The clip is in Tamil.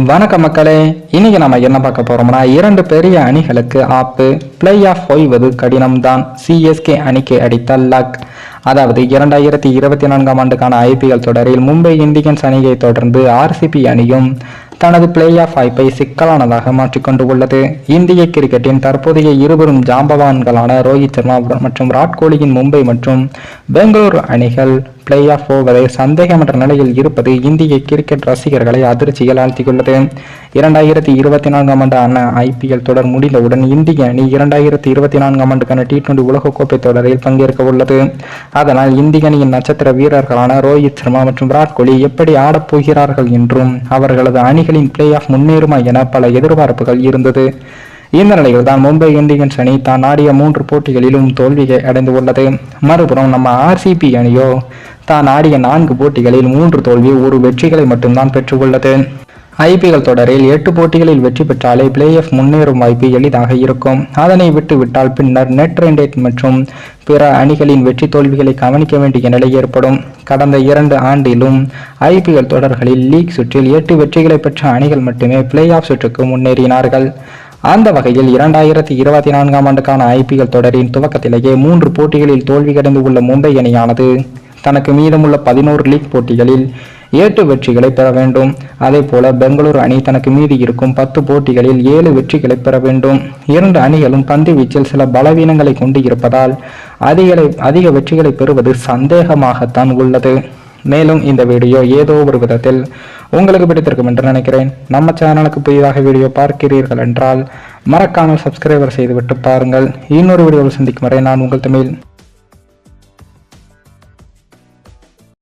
வணக்கம் மக்களே, இன்னைக்கு நம்ம என்ன பார்க்க போறோம்னா, இரண்டு பெரிய அணிகளுக்கு ஆப்பு. பிளே ஆஃப் ஓய்வது கடினம்தான். சிஎஸ்கே அணிக்கு அடித்த லக். அதாவது 2024 ஆண்டுக்கான ஐபிஎல் தொடரில் மும்பை இந்தியன்ஸ் அணியை தொடர்ந்து ஆர்சிபி அணியும் தனது பிளே ஆஃப் வாய்ப்பை சிக்கலானதாக மாற்றிக்கொண்டு உள்ளது. இந்திய கிரிக்கெட்டின் தற்போதைய இருவரும் ஜாம்பவான்களான ரோஹித் சர்மா மற்றும் விராட் கோலியின் மும்பை மற்றும் பெங்களூரு அணிகள் பிளே ஆஃப் போவதை சந்தேகமற்ற நிலையில் இருப்பது இந்திய கிரிக்கெட் ரசிகர்களை அதிர்ச்சியில் ஆழ்த்தியுள்ளது. 2024 ஆண்டு ஐபிஎல் தொடர் முடிந்தவுடன் இந்திய அணி 2024 ஆண்டுக்கான T20 உலகக்கோப்பை தொடரில் பங்கேற்க உள்ளது. அதனால் இந்திய அணியின் நட்சத்திர வீரர்களான ரோஹித் சர்மா மற்றும் விராட் கோலி எப்படி ஆடப்போகிறார்கள் என்றும் அவர்களது அணிகளின் பிளே ஆஃப் முன்னேறுமா என பல எதிர்பார்ப்புகள் இருந்தது. இந்த நிலையில் தான் மும்பை இந்தியன்ஸ் அணி தான் ஆடிய 3 போட்டிகளிலும் தோல்வியை அடைந்து உள்ளது. மறுபுறம் நம்ம ஆர்சிபி அணியோ தான் ஆடிய 4 போட்டிகளில் 3 தோல்வி 1 வெற்றிகளை மட்டும்தான் பெற்றுள்ளது. ஐபிஎல் தொடரில் 8 போட்டிகளில் வெற்றி பெற்றாலே பிளே ஆஃப் முன்னேறும் வாய்ப்பு எளிதாக இருக்கும். அதனை விட்டுவிட்டால் பின்னர் நெட் ரன் ரேட் மற்றும் பிற அணிகளின் வெற்றி தோல்விகளை கவனிக்க வேண்டிய நிலை ஏற்படும். கடந்த 2 ஆண்டிலும் ஐபிஎல் தொடர்களில் லீக் சுற்றில் 8 வெற்றிகளை பெற்ற அணிகள் மட்டுமே பிளே ஆஃப் சுற்றுக்கு முன்னேறினார்கள். அந்த வகையில் 2024 ஆண்டுக்கான ஐபிஎல் தொடரின் துவக்கத்திலேயே 3 போட்டிகளில் தோல்வியடைந்து உள்ள மும்பை அணியானது தனக்கு மீதமுள்ள 11 லீக் போட்டிகளில் 8 வெற்றிகளை பெற வேண்டும். அதே போல பெங்களூரு அணி தனக்கு மீதி இருக்கும் 10 போட்டிகளில் 7 வெற்றிகளை பெற வேண்டும். 2 அணிகளும் பந்து வீச்சில் சில பலவீனங்களை கொண்டு இருப்பதால் அதிக வெற்றிகளை பெறுவது சந்தேகமாகத்தான் உள்ளது. மேலும் இந்த வீடியோ ஏதோ ஒரு விதத்தில் உங்களுக்கு பிடித்திருக்கும் என்று நினைக்கிறேன். நம்ம சேனலுக்கு புதிதாக வீடியோ பார்க்கிறீர்கள் என்றால் மறக்காமல் சப்ஸ்கிரைபர் செய்துவிட்டு பாருங்கள். இன்னொரு வீடியோவில் சந்திக்கும் வரை நான் உங்கள் தமிழ்.